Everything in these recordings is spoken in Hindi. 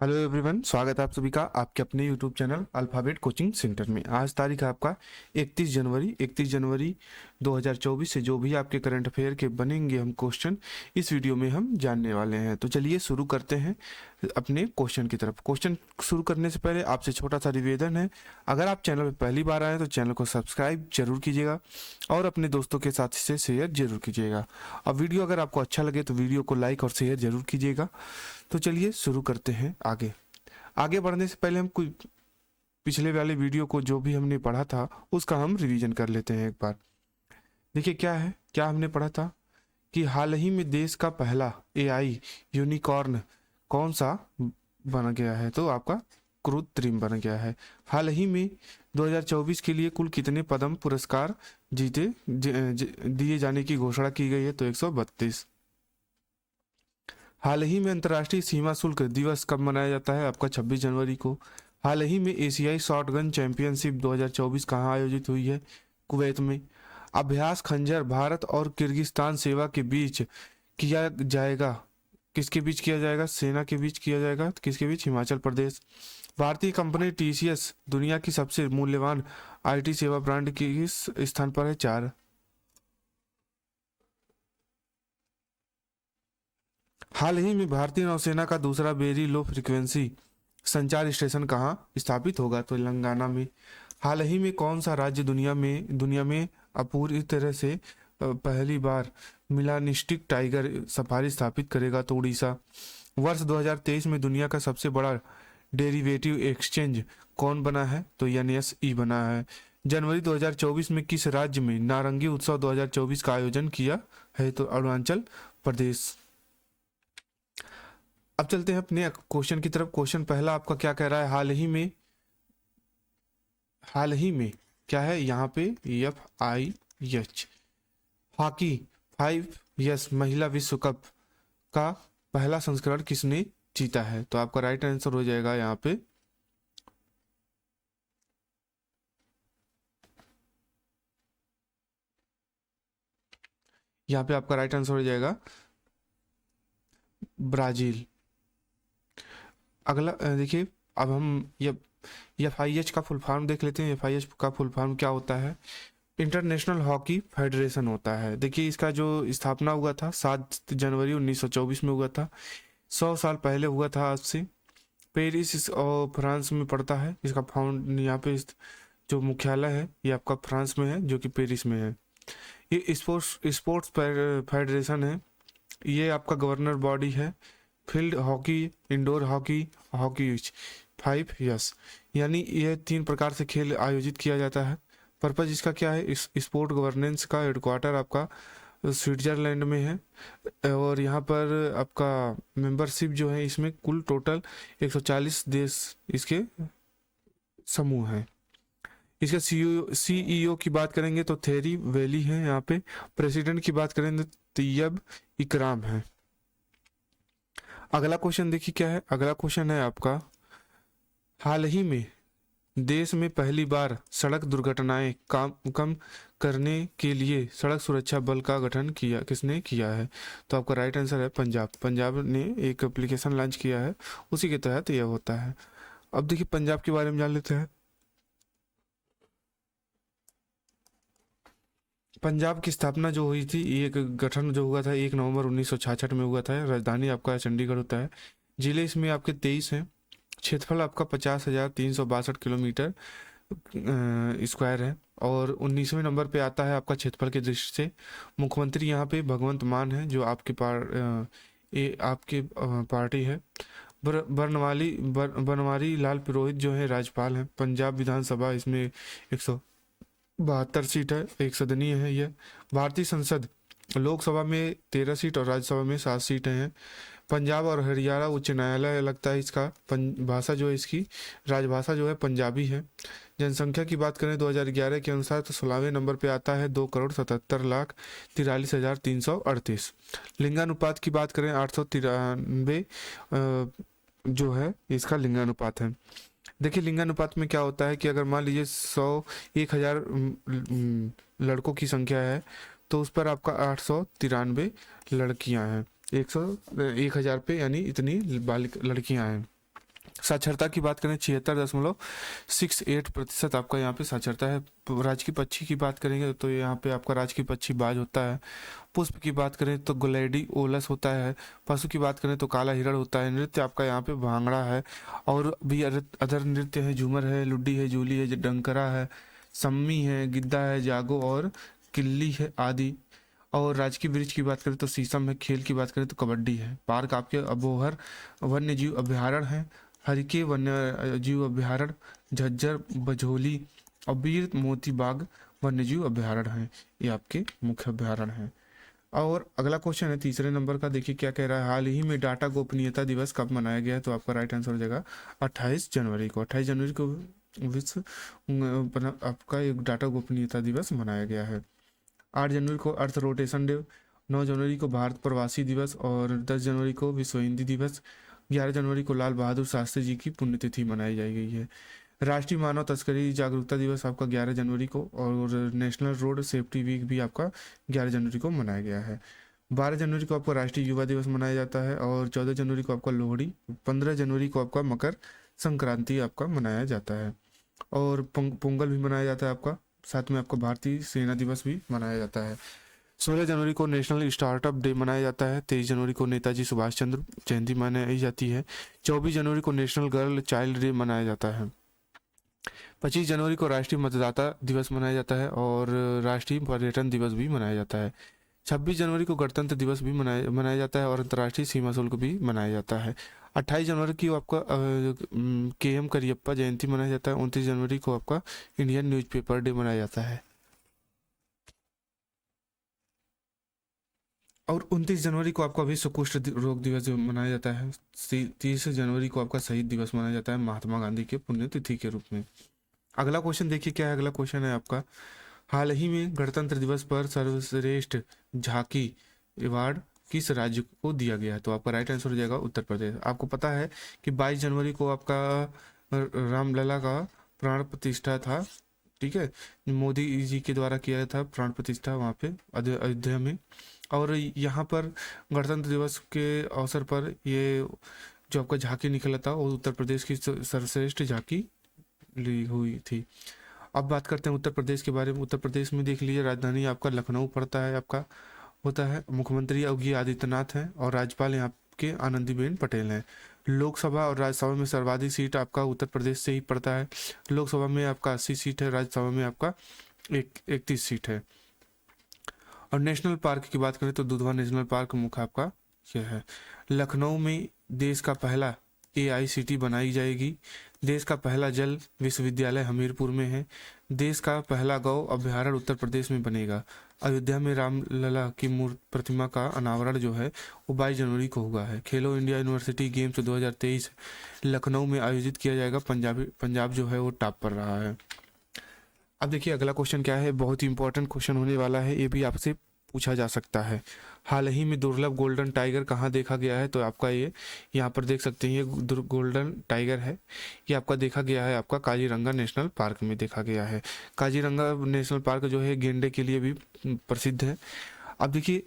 हेलो एवरीवन, स्वागत है आप सभी का आपके अपने YouTube channel alphabet coaching centre में। आज तारीख है आपका 31 जनवरी 2024 से जो भी आपके करंट अफेयर के बनेंगे हम क्वेश्चन इस वीडियो में हम जानने वाले हैं। तो चलिए शुरू करते हैं अपने क्वेश्चन की तरफ। क्वेश्चन शुरू करने से पहले आपसे छोटा सा निवेदन है, अगर आप चैनल पर पहली बार आए तो चैनल को सब्सक्राइब जरूर कीजिएगा और अपने दोस्तों के साथ इसे शेयर जरूर कीजिएगा। और वीडियो अगर आपको अच्छा लगे तो वीडियो को लाइक और शेयर जरूर कीजिएगा। तो चलिए शुरू करते हैं। आगे आगे बढ़ने से पहले हम कुछ पिछले वाले वीडियो को जो भी हमने पढ़ा था उसका हम रिवीजन कर लेते हैं एक बार। देखिए क्या हमने पढ़ा था कि हाल ही में देश का पहला एआई यूनिकॉर्न कौन सा बन गया है, तो आपका कृत्रिम बन गया है। हाल ही में 2024 के लिए कुल कितने पद्म पुरस्कार दिए जाने की घोषणा की गई है, तो 132। हाल ही में अंतर्राष्ट्रीय सीमा शुल्क दिवस कब मनाया जाता है, आपका 26 जनवरी को। हाल ही में एशियाई शॉटगन चैंपियनशिप 2024 कहाँ आयोजित हुई है, कुवैत में। अभ्यास खंजर भारत और किर्गिस्तान सेवा के बीच किया जाएगा, किसके बीच किया जाएगा, सेना के बीच किया जाएगा, किसके बीच, हिमाचल प्रदेश। भारतीय कंपनी टीसीएस दुनिया की सबसे मूल्यवान आईटी सेवा ब्रांड के किस स्थान पर है, 4। हाल ही में भारतीय नौसेना का दूसरा वेरी लो फ्रिक्वेंसी संचार स्टेशन कहाँ स्थापित होगा, तो तेलंगाना में। हाल ही में कौन सा राज्य दुनिया में अपूरी तरह से पहली बार मिलानिस्टिक टाइगर सफारी स्थापित करेगा, तो उड़ीसा। वर्ष 2023 में दुनिया का सबसे बड़ा डेरिवेटिव एक्सचेंज कौन बना है, तो एनएसई बना है। जनवरी 2024 में किस राज्य में नारंगी उत्सव 2024 का आयोजन किया है, तो अरुणाचल प्रदेश। अब चलते हैं अपने क्वेश्चन की तरफ। क्वेश्चन पहला आपका क्या कह रहा है, हाल ही में क्या है यहाँ पे, FIH हॉकी 5 महिला विश्व कप का पहला संस्करण किसने जीता है, तो आपका राइट आंसर हो जाएगा यहाँ पे आपका राइट आंसर हो जाएगा ब्राजील। अगला देखिए, अब हम ये FIH का फुल फॉर्म देख लेते हैं। FIH का फुल फॉर्म क्या होता है, इंटरनेशनल हॉकी फेडरेशन होता है। देखिए इसका जो स्थापना हुआ था 7 जनवरी 1924 में हुआ था, 100 साल पहले हुआ था आज से। पेरिस और फ्रांस में पड़ता है इसका फाउंड, यहाँ पे जो मुख्यालय है ये आपका फ्रांस में है, जो कि पेरिस में है। ये स्पोर्ट्स फेडरेशन है, ये आपका गवर्नर बॉडी है। Field hockey, indoor hockey, hockey 5 यानी ये 3 प्रकार से खेल आयोजित किया जाता है। पर्पज इसका क्या है, इस स्पोर्ट गवर्नेंस का हेडक्वार्टर आपका स्विट्जरलैंड में है और यहाँ पर आपका मेंबरशिप जो है इसमें कुल टोटल 140 देश इसके समूह हैं। इसका सीईओ की बात करेंगे तो थेरी वैली है यहाँ पे। प्रेसिडेंट की बात करेंगे तो तैयब इकराम है। अगला क्वेश्चन देखिए क्या है, अगला क्वेश्चन है आपका, हाल ही में देश में पहली बार सड़क दुर्घटनाएं कम करने के लिए सड़क सुरक्षा बल का गठन किसने किया है, तो आपका राइट आंसर है पंजाब ने एक एप्लीकेशन लॉन्च किया है, उसी के तहत यह होता है। अब देखिए पंजाब के बारे में जान लेते हैं। पंजाब की स्थापना जो हुई थी, ये एक गठन जो हुआ था 1 नवंबर 1966 में हुआ था। राजधानी आपका चंडीगढ़ होता है। जिले इसमें आपके 23 हैं। क्षेत्रफल आपका 50,362 किलोमीटर स्क्वायर है और 19वें नंबर पे आता है आपका क्षेत्रफल के दृष्टि से। मुख्यमंत्री यहाँ पे भगवंत मान है, जो आपके पार्टी है। बनवारी लाल पुरोहित जो है राज्यपाल हैं। पंजाब विधानसभा इसमें 172 सीट है, एक सदनीय है यह। भारतीय संसद लोकसभा में 13 सीट और राज्यसभा में 7 सीटें हैं। पंजाब और हरियाणा उच्च न्यायालय लगता है इसका। भाषा जो है इसकी राजभाषा जो है पंजाबी है। जनसंख्या की बात करें 2011 के अनुसार तो 16वें नंबर पे आता है, 2,77,43,338। लिंगानुपात की बात करें 893 जो है इसका लिंगानुपात है। देखिए लिंगानुपात में क्या होता है कि अगर मान लीजिए 1,000 लड़कों की संख्या है तो उस पर आपका 893 लड़कियां हैं। 1,000 पे यानी इतनी बालिक लड़कियां हैं। साक्षरता की बात करें 76.68% आपका यहाँ पे साक्षरता है। राजकीय पक्षी की बात करेंगे तो यहाँ पे आपका राजकीय पक्षी बाज होता है। पुष्प की बात करें तो गुलेडी ओलस होता है। पशु की बात करें तो काला हिरण होता है। नृत्य आपका यहाँ पे भांगड़ा है। और भी अदर नृत्य है, झूमर है, लुड्डी है, जूली है, डंकरा है, सम्मी है, गिद्दा है, जागो और किल्ली है आदि। और राजकीय वृक्ष की बात करें तो शीशम है। खेल की बात करें तो कबड्डी है। पार्क आपके अबोहर वन्य जीव अभ्यारण्य है, हरिके वन्य जीव अभ्यारण्य, झज्जर, बझोली और वीर मोती बाग वन्य जीव अभ्यारण्य है। ये आपके मुख्य अभ्यारण्य हैं। और अगला क्वेश्चन है तीसरे नंबर का, देखिए क्या कह रहा है। हाल ही में डाटा गोपनीयता दिवस कब मनाया गया है? तो आपका राइट आंसर हो जाएगा 28 जनवरी को। 28 जनवरी को विश्व आपका एक डाटा गोपनीयता दिवस मनाया गया है। 8 जनवरी को अर्थ रोटेशन डे, 9 जनवरी को भारत प्रवासी दिवस और 10 जनवरी को विश्व हिंदी दिवस, 11 जनवरी को लाल बहादुर शास्त्री जी की पुण्यतिथि मनाई जाई गई है। राष्ट्रीय मानव तस्करी जागरूकता दिवस आपका 11 जनवरी को, और नेशनल रोड सेफ्टी वीक भी आपका 11 जनवरी को मनाया गया है। 12 जनवरी को आपका राष्ट्रीय युवा दिवस मनाया जाता है, और 14 जनवरी को आपका लोहड़ी, 15 जनवरी को आपका मकर संक्रांति आपका मनाया जाता है, और पोंगल भी मनाया जाता है आपका। साथ में आपका भारतीय सेना दिवस भी मनाया जाता है। 16 जनवरी को नेशनल स्टार्टअप डे मनाया जाता है। 23 जनवरी को नेताजी सुभाष चंद्र जयंती मनाई जाती है। 24 जनवरी को नेशनल गर्ल चाइल्ड डे मनाया जाता है। 25 जनवरी को राष्ट्रीय मतदाता दिवस मनाया जाता है, और राष्ट्रीय पर्यटन दिवस भी मनाया जाता है। 26 जनवरी को गणतंत्र दिवस भी मनाया जाता है, और अंतर्राष्ट्रीय सीमा शुल्क भी मनाया जाता है। 28 जनवरी को आपका KM करियप्पा जयंती मनाया जाता है। 29 जनवरी को आपका इंडियन न्यूज़पेपर डे मनाया जाता है, और 29 जनवरी को आपका विश्व कुष्ठ रोग दिवस मनाया जाता है। 30 जनवरी को आपका शहीद दिवस मनाया जाता है महात्मा गांधी के पुण्यतिथि के रूप में। अगला क्वेश्चन देखिए क्या है। अगला क्वेश्चन है आपका, हाल ही में गणतंत्र दिवस पर सर्वश्रेष्ठ झांकी अवार्ड किस राज्य को दिया गया है? तो आपका राइट आंसर हो जाएगा उत्तर प्रदेश। आपको पता है कि 22 जनवरी को आपका रामलला का प्राण प्रतिष्ठा था, ठीक है, मोदी जी के द्वारा किया था प्राण प्रतिष्ठा वहाँ पे अयोध्या में। और यहाँ पर गणतंत्र दिवस के अवसर पर ये जो आपका झांकी निकला था वो उत्तर प्रदेश की सर्वश्रेष्ठ झांकी ली हुई थी। अब बात करते हैं उत्तर प्रदेश के बारे में। उत्तर प्रदेश में देख लीजिए, राजधानी आपका लखनऊ पड़ता है, आपका होता है। मुख्यमंत्री योगी आदित्यनाथ हैं, और राज्यपाल यहाँ के आनंदीबेन पटेल हैं। लोकसभा और राज्यसभा में सर्वाधिक सीट आपका उत्तर प्रदेश से ही पड़ता है। लोकसभा में आपका 80 सीट है, राज्यसभा में आपका 31 सीट है। और नेशनल पार्क की बात करें तो दुधवा नेशनल पार्क मुख्य आपका यह है। लखनऊ में देश का पहला AICT बनाई जाएगी। देश का पहला जल विश्वविद्यालय हमीरपुर में है। देश का पहला गौ अभ्यारण्य उत्तर प्रदेश में बनेगा। अयोध्या में रामलला की मूर्ति प्रतिमा का अनावरण जो है वो 22 जनवरी को हुआ है। खेलो इंडिया यूनिवर्सिटी गेम्स 2023 लखनऊ में आयोजित किया जाएगा। पंजाब जो है वो टॉप पर रहा है। अब देखिए अगला क्वेश्चन क्या है, बहुत ही इंपॉर्टेंट क्वेश्चन होने वाला है, ये भी आपसे पूछा जा सकता है। हाल ही में दुर्लभ गोल्डन टाइगर कहाँ देखा गया है? तो आपका ये यहाँ पर देख सकते हैं, ये गोल्डन टाइगर है, ये आपका देखा गया है आपका काजीरंगा नेशनल पार्क में देखा गया है। काजीरंगा नेशनल पार्क जो है गेंडे के लिए भी प्रसिद्ध है। अब देखिए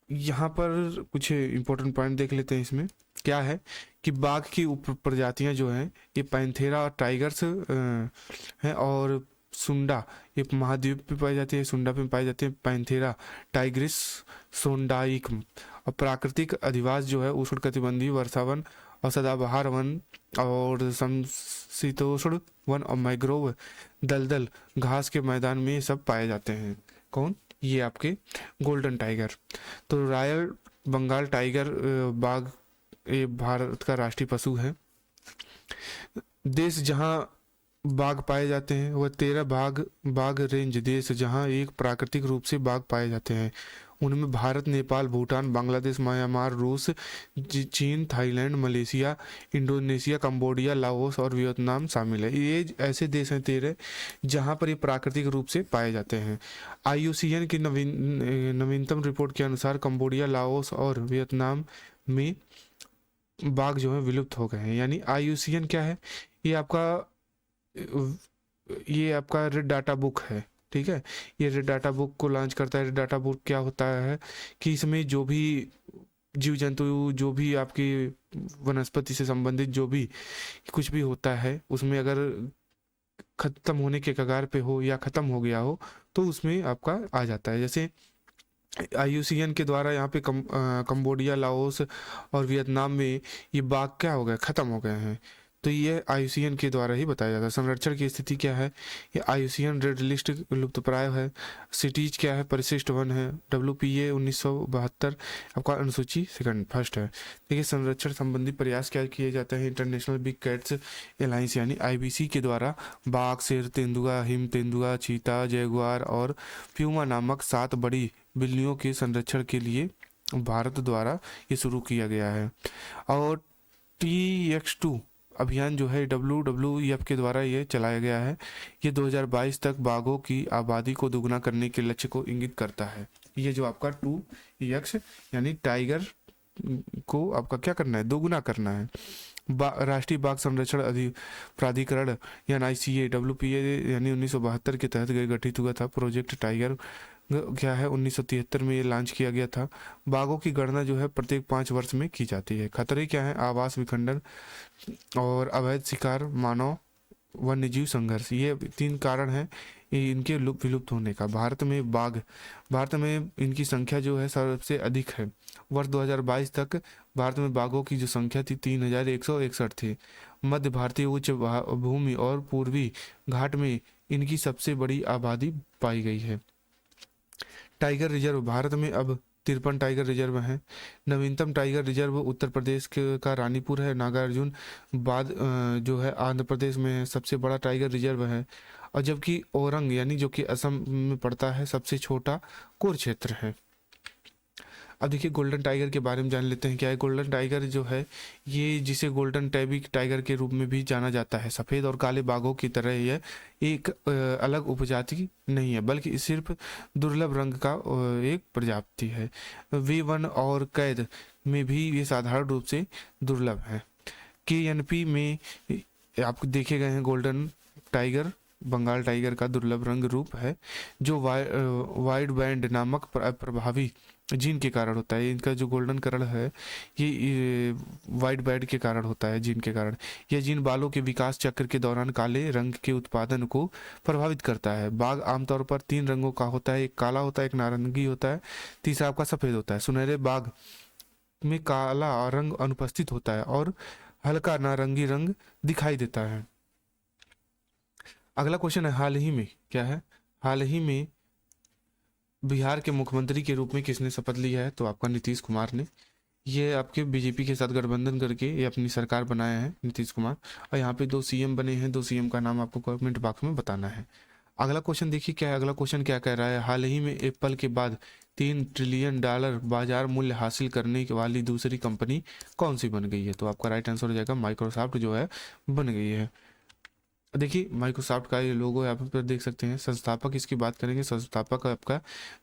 यहाँ पर कुछ इंपॉर्टेंट पॉइंट देख लेते हैं। इसमें क्या है कि बाघ की उप प्रजातियाँ जो हैं ये पैंथेरा और टाइगर्स हैं, और सुंडा ये महाद्वीप पे पाई जाती है, सुंडा पे पाई जाती है पैंथेरा टाइग्रिस सोंडाइकम। और प्राकृतिक अधिवास जो है उष्णकटिबंधीय वर्षावन और सदाबहार वन और समशीतोष्ण वन और मैग्रोव दलदल घास के मैदान में सब पाए जाते हैं। कौन? ये आपके गोल्डन टाइगर। तो रॉयल बंगाल टाइगर बाघ ये भारत का राष्ट्रीय पशु है। देश जहाँ बाघ पाए जाते हैं वह 13 बाघ रेंज देश जहां एक प्राकृतिक रूप से बाघ पाए जाते हैं, उनमें भारत, नेपाल, भूटान, बांग्लादेश, म्यांमार, रूस, चीन, Thailand, Malaysia, Indonesia, Cambodia, Laos और वियतनाम शामिल है। ये ऐसे देश हैं 13 जहां पर ये प्राकृतिक रूप से पाए जाते हैं। IUCN की नवीनतम रिपोर्ट के अनुसार कंबोडिया, लाओस और वियतनाम में बाघ जो है विलुप्त हो गए हैं। यानी IUCN क्या है, ये आपका रेड डाटा बुक है, ठीक है। ये रेड डाटा बुक को लॉन्च करता है। रेड डाटा बुक क्या होता है कि इसमें जो भी जीव जंतु, जो भी आपकी वनस्पति से संबंधित जो भी कुछ भी होता है उसमें अगर खत्म होने के कगार पे हो या खत्म हो गया हो तो उसमें आपका आ जाता है। जैसे IUCN के द्वारा यहाँ पे कंबोडिया, लाओस और वियतनाम में ये बाघ क्या हो गए, खत्म हो गए हैं। तो ये IUCN के द्वारा ही बताया जाता है। संरक्षण की स्थिति क्या है, ये IUCN रेड लिस्ट लुप्तप्राय है। सिटीज क्या है, परिशिष्ट वन है। WPA 1972 आपका अनुसूची फर्स्ट है। देखिए संरक्षण संबंधी प्रयास क्या किए जाते हैं, इंटरनेशनल बिग कैट्स एलायंस यानी IBC के द्वारा बाघ, शेर, तेंदुआ, हिम तेंदुआ, चीता, जैगुआर और प्यूमा नामक 7 बड़ी बिल्लियों के संरक्षण के लिए भारत द्वारा ये शुरू किया गया है। और TX2 अभियान जो है WWF के द्वारा ये चलाया गया है। ये 2022 तक बाघों की आबादी को दोगुना करने के लक्ष्य को इंगित करता है। ये जो आपका 2X यानी टाइगर को आपका क्या करना है, दोगुना करना है। राष्ट्रीय बाघ संरक्षण प्राधिकरण यानी ICA WPA यानी 1972 के तहत गठित हुआ था। प्रोजेक्ट टाइगर क्या है 1973 में ये लॉन्च किया गया था। बाघों की गणना जो है प्रत्येक 5 वर्ष में की जाती है। खतरे क्या है, आवास विखंडन और अवैध शिकार, मानव वन्यजीव संघर्ष, ये 3 कारण हैं इनके विलुप्त होने का। भारत में इनकी संख्या जो है सबसे अधिक है। वर्ष 2022 तक भारत में बाघों की जो संख्या थी 3161 थी। मध्य भारतीय उच्च भूमि और पूर्वी घाट में इनकी सबसे बड़ी आबादी पाई गई है। टाइगर रिजर्व भारत में अब 53 टाइगर रिजर्व हैं। नवीनतम टाइगर रिजर्व उत्तर प्रदेश का रानीपुर है। नागार्जुन बाद जो है आंध्र प्रदेश में है। सबसे बड़ा टाइगर रिजर्व है। और जबकि औरंग यानी जो कि असम में पड़ता है सबसे छोटा कोर क्षेत्र है। अब देखिए गोल्डन टाइगर के बारे में जान लेते हैं। क्या है गोल्डन टाइगर जो है, ये जिसे गोल्डन टेबी टाइगर के रूप में भी जाना जाता है। सफ़ेद और काले बाघों की तरह यह एक अलग उपजाति नहीं है, बल्कि सिर्फ दुर्लभ रंग का एक प्रजाति है। V1 और कैद में भी ये साधारण रूप से दुर्लभ है। KNP में आपको देखे गए हैं गोल्डन टाइगर बंगाल टाइगर का दुर्लभ रंग रूप है, जो वाइड बैंड नामक प्रभावी जीन के कारण होता है। इनका जो गोल्डन कलर है ये वाइट बैंड के कारण होता है, जीन के कारण। यह जीन बालों के विकास चक्र के दौरान काले रंग के उत्पादन को प्रभावित करता है। बाघ आमतौर पर 3 रंगों का होता है, एक काला होता है, एक नारंगी होता है, तीसरा आपका सफ़ेद होता है। सुनहरे बाघ में काला रंग अनुपस्थित होता है और हल्का नारंगी रंग दिखाई देता है। अगला क्वेश्चन है हाल ही में क्या है, हाल ही में बिहार के मुख्यमंत्री के रूप में किसने शपथ लिया है, तो आपका नीतीश कुमार ने। ये आपके बीजेपी के साथ गठबंधन करके ये अपनी सरकार बनाया है नीतीश कुमार। और यहाँ पे 2 CM बने हैं। 2 CM का नाम आपको कमेंट बॉक्स में बताना है। अगला क्वेश्चन देखिए क्या है, अगला क्वेश्चन क्या कह रहा है, हाल ही में एप्पल के बाद $3 ट्रिलियन बाजार मूल्य हासिल करने वाली दूसरी कंपनी कौन सी बन गई है, तो आपका राइट आंसर हो जाएगा माइक्रोसॉफ्ट जो है बन गई है। देखिए माइक्रोसॉफ्ट का ये लोगो यहाँ पर देख सकते हैं। संस्थापक इसकी बात करेंगे, संस्थापक आपका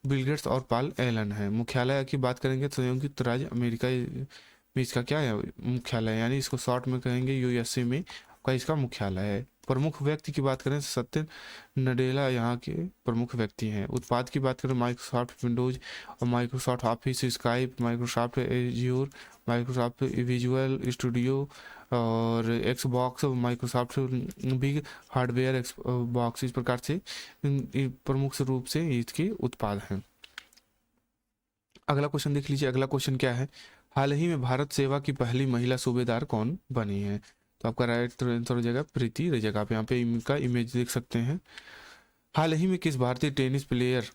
बिल गेट्स और पॉल एलन है। मुख्यालय की बात करेंगे तो संयुक्त राज्य अमेरिका में इसका क्या है मुख्यालय, यानी इसको शॉर्ट में कहेंगे USA में का इसका मुख्यालय है। प्रमुख व्यक्ति की बात करें सत्य नडेला यहाँ के प्रमुख व्यक्ति हैं। उत्पाद की बात करें माइक्रोसॉफ्ट विंडोज और Microsoft Office, Skype, Microsoft Azure, Microsoft Visual Studio और Xbox, Microsoft big hardware box, इस प्रकार से प्रमुख रूप से इसके उत्पाद हैं। अगला क्वेश्चन देख लीजिए। अगला क्वेश्चन क्या है, हाल ही में भारत सेवा की पहली महिला सूबेदार कौन बनी है, तो आपका राइट आंसर हो जाएगा प्रीति रिजक। आप यहाँ पे इनका इमेज देख सकते हैं। हाल ही में किस भारतीय टेनिस प्लेयर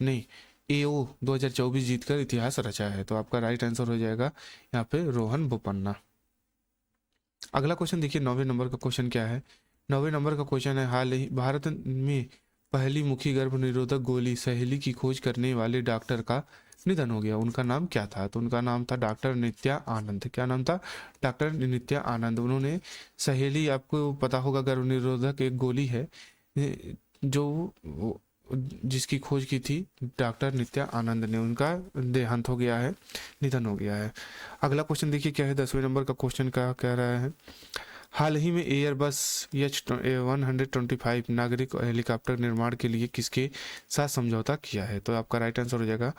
ने AO 2024 जीतकर इतिहास रचा है, तो आपका राइट आंसर हो जाएगा यहाँ पे रोहन बोपन्ना। अगला क्वेश्चन देखिए 9वें नंबर का क्वेश्चन क्या है। 9वें नंबर का क्वेश्चन है, हाल ही भारत में पहली मुखी गर्भ निरोधक गोली सहेली की खोज करने वाले डॉक्टर का निधन हो गया। उनका नाम क्या था, तो उनका नाम था डॉक्टर नित्या आनंद। क्या नाम था, डॉक्टर नित्या आनंद। उन्होंने सहेली, आपको पता होगा गर्भ निरोधक एक गोली है जो जिसकी खोज की थी डॉक्टर नित्या आनंद ने। उनका देहांत हो गया है, निधन हो गया है। अगला क्वेश्चन देखिए क्या है, 10वें नंबर का क्वेश्चन क्या कह रहा है, हाल ही में एयरबस H125 नागरिक हेलीकॉप्टर निर्माण के लिए किसके साथ समझौता किया है, तो आपका राइट आंसर हो जाएगा